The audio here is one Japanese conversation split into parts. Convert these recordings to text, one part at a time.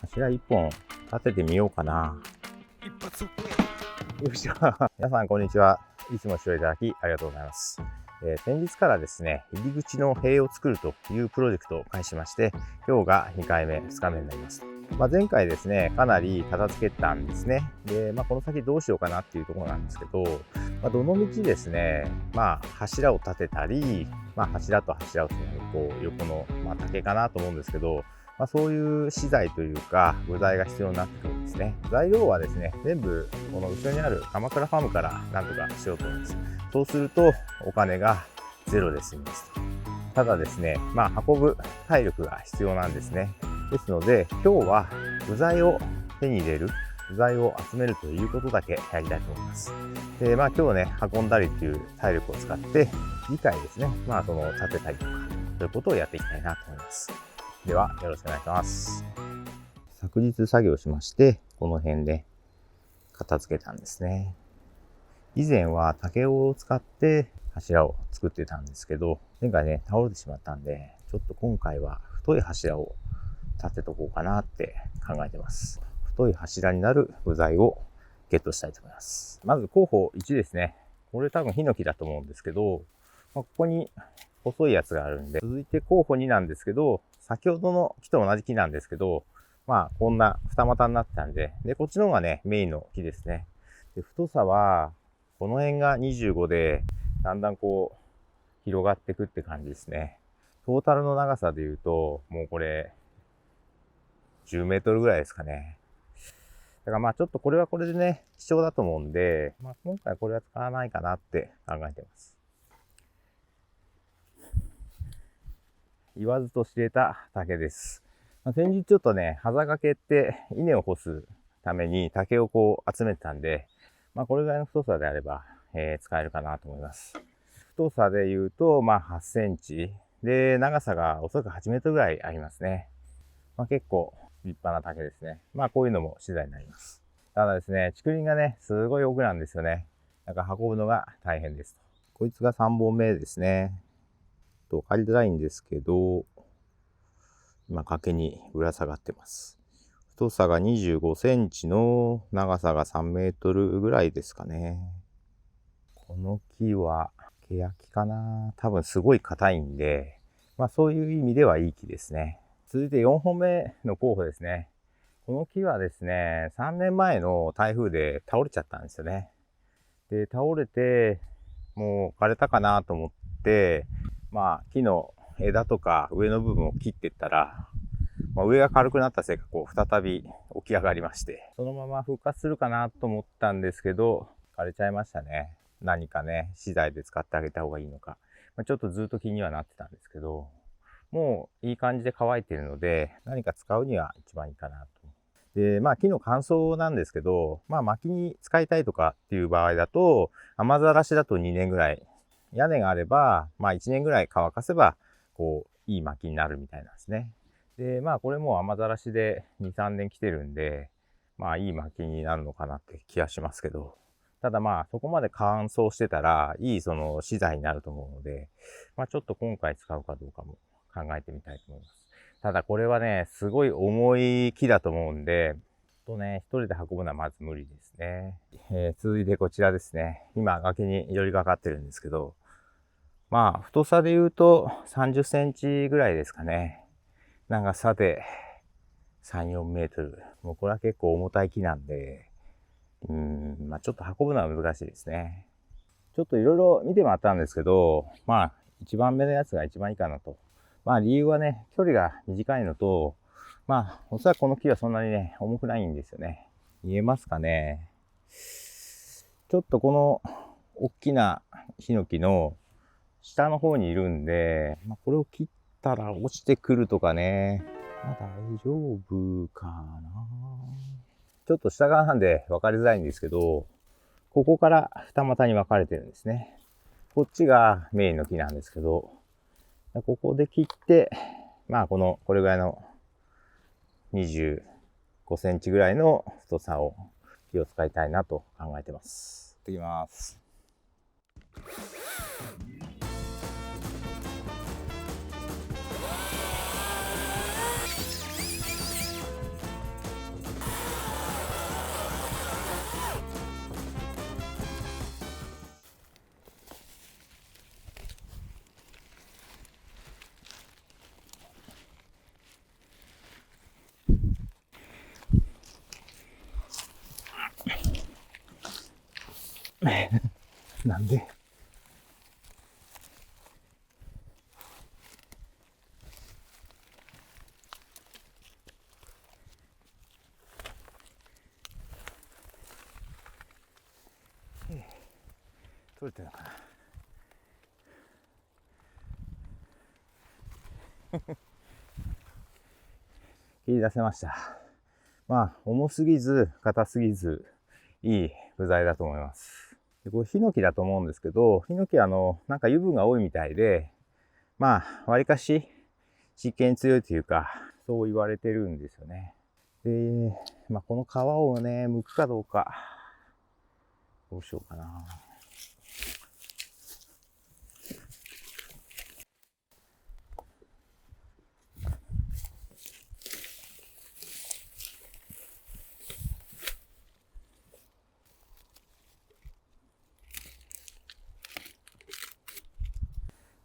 柱1本立ててみようかな。一発。よいしょ。皆さんこんにちは。いつも視聴いただきありがとうございます。先日からですね、入り口の塀を作るというプロジェクトを開始しまして、今日が2回目、2日目になります。前回ですね、かなり片付けたんですね。で、この先どうしようかなっていうところなんですけど、どの道ですね、柱を立てたり、柱と柱をつなぐ横の、竹かなと思うんですけど、そういう資材というか部材が必要になってくるんですね。材料はですね、全部この後ろにある鎌倉ファームからなんとかしようと思います。そうするとお金がゼロで済みます。ただですね、運ぶ体力が必要なんですね。ですので今日は部材を手に入れる、部材を集めるということだけやりたいと思います。で、今日ね、運んだりっていう体力を使って次回ですね、その立てたりとかそういうことをやっていきたいなと思います。ではよろしくお願いします。昨日作業しまして、この辺で片付けたんですね。以前は竹を使って柱を作ってたんですけど、前回ね、倒れてしまったんで、ちょっと今回は太い柱を立てとこうかなって考えてます。太い柱になる部材をゲットしたいと思います。まず候補1ですね。これ多分ヒノキだと思うんですけど、ここに細いやつがあるんで、続いて候補2なんですけど、先ほどの木と同じ木なんですけど、こんな二股になってたんで、こっちの方がね、メインの木ですね。で、太さは、この辺が25で、だんだん広がっていくって感じですね。トータルの長さで言うと、もうこれ、10メートルぐらいですかね。だからちょっとこれはこれでね、貴重だと思うんで、今回これは使わないかなって考えてます。言わずと知れた竹です。先日ちょっとね、端掛けって稲を干すために竹を集めてたんで、これぐらいの太さであれば、使えるかなと思います。太さで言うと、8センチ。で、長さがおそらく8メートルぐらいありますね。結構立派な竹ですね。こういうのも資材になります。ただですね、竹林がね、すごい奥なんですよね。だから運ぶのが大変です。こいつが3本目ですね。分かりづらいんですけど、今崖にぶら下がってます。太さが25センチの長さが3メートルぐらいですかね。この木はケヤキかな。多分すごい硬いんで、そういう意味ではいい木ですね。続いて4本目の候補ですね。この木はですね、3年前の台風で倒れちゃったんですよね。で、倒れて、もう枯れたかなと思って、木の枝とか上の部分を切っていったら、上が軽くなったせいか、再び起き上がりまして、そのまま復活するかなと思ったんですけど、枯れちゃいましたね。何かね、資材で使ってあげた方がいいのか。ちょっとずっと気にはなってたんですけど、もういい感じで乾いているので、何か使うには一番いいかなと。で、木の乾燥なんですけど、薪に使いたいとかっていう場合だと、雨ざらしだと2年ぐらい、屋根があれば、1年ぐらい乾かせば、いい薪になるみたいなんですね。で、これも雨ざらしで2、3年来てるんで、いい薪になるのかなって気がしますけど、ただそこまで乾燥してたら、いいその資材になると思うので、ちょっと今回使うかどうかも考えてみたいと思います。ただこれはね、すごい重い木だと思うんで、一人で運ぶのはまず無理ですね。続いてこちらですね。今崖に寄りかかってるんですけど、太さで言うと30センチぐらいですかね。長さで3、4メートル。もうこれは結構重たい木なんで、ちょっと運ぶのは難しいですね。ちょっといろいろ見て回ったんですけど、一番目のやつが一番いいかなと。理由はね、距離が短いのと、おそらくこの木はそんなにね、重くないんですよね。見えますかね。ちょっとこの大きなヒノキの下の方にいるんで、これを切ったら落ちてくるとかね、大丈夫かな。ちょっと下側なんで分かりづらいんですけど、ここから二股に分かれてるんですね。こっちがメインの木なんですけど、ここで切って、これぐらいの25センチぐらいの太さを木を使いたいなと考えてます。いってきます。なんで取れてるのかな。切り出せました。まあ重すぎず硬すぎずいい部材だと思います。でこれヒノキだと思うんですけど、ヒノキはなんか油分が多いみたいで、まあわりかし湿気に強いというか、そう言われてるんですよね。で、まあこの皮をね剥くかどうか、どうしようかな。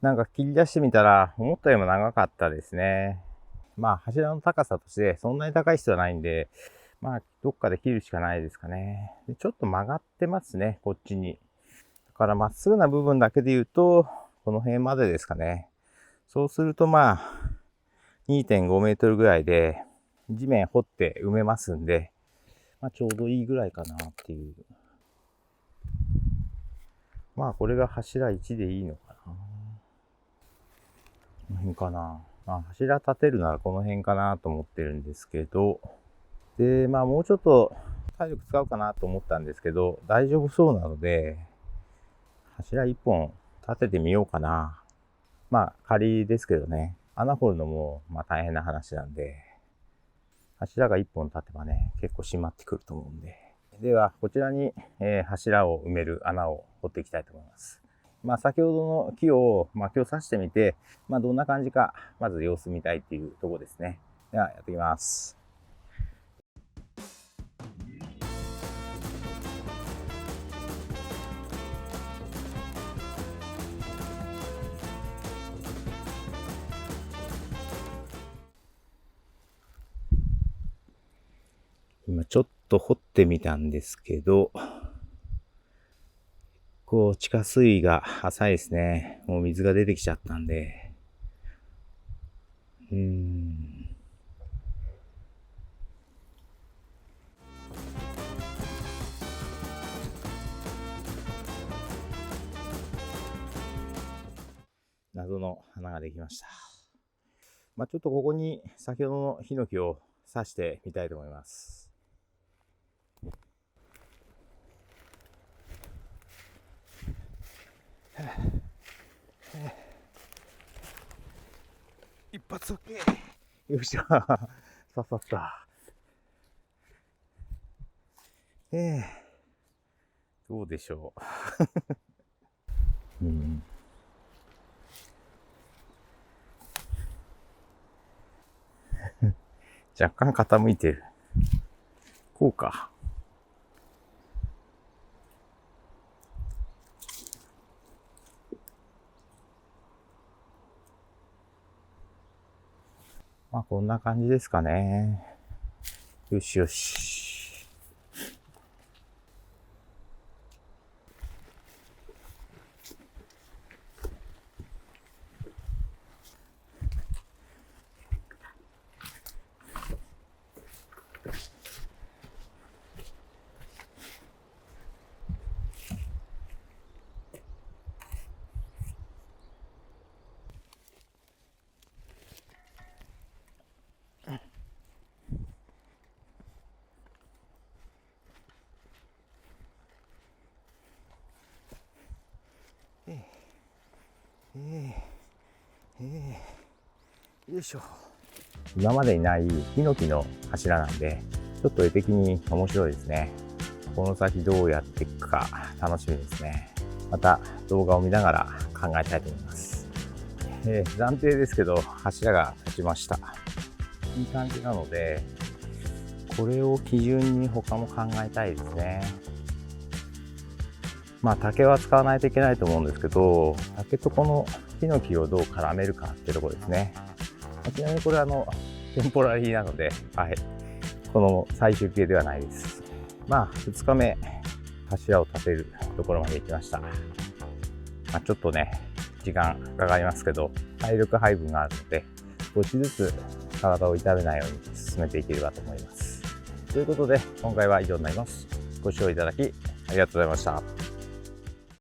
なんか切り出してみたら思ったよりも長かったですね。まあ柱の高さとしてそんなに高い必要はないんで、まあどっかで切るしかないですかね。でちょっと曲がってますね、こっちに。だからまっすぐな部分だけで言うと、この辺までですかね。そうするとまあ 2.5 メートルぐらいで地面掘って埋めますんで、まあちょうどいいぐらいかなっていう。まあこれが柱1でいいのかな。この辺かな。まあ柱立てるならこの辺かなと思ってるんですけど、でまあもうちょっと体力使うかなと思ったんですけど、大丈夫そうなので柱1本立ててみようかな。まあ仮ですけどね、穴掘るのもまあ大変な話なんで、柱が1本立てばね結構締まってくると思うんで。ではこちらに、柱を埋める穴を掘っていきたいと思います。まあ先ほどの木を、今日刺してみて、どんな感じかまず様子見たいっていうところですね。ではやっていきます。今ちょっと掘ってみたんですけど、こう地下水が浅いですね。もう水が出てきちゃったんで、謎の穴ができました。ちょっとここに先ほどのヒノキを刺してみたいと思います。一発 OK。よっしゃ、刺さった。どうでしょう。若干傾いてる。こうか。こんな感じですかね。よしよし。よいしょ。今までにないヒノキの柱なんで、ちょっと絵的に面白いですね。この先どうやっていくか楽しみですね。また動画を見ながら考えたいと思います。暫定ですけど柱が立ちました。いい感じなので、これを基準に他も考えたいですね。竹は使わないといけないと思うんですけど、竹とこのヒノキをどう絡めるかってところですね。ちなみにこれテンポラリーなので、はい、この最終形ではないです。2日目柱を立てるところまで行きました。ちょっとね、時間かかりますけど、体力配分があるので、少しずつ体を痛めないように進めていければと思います。ということで、今回は以上になります。ご視聴いただきありがとうございました。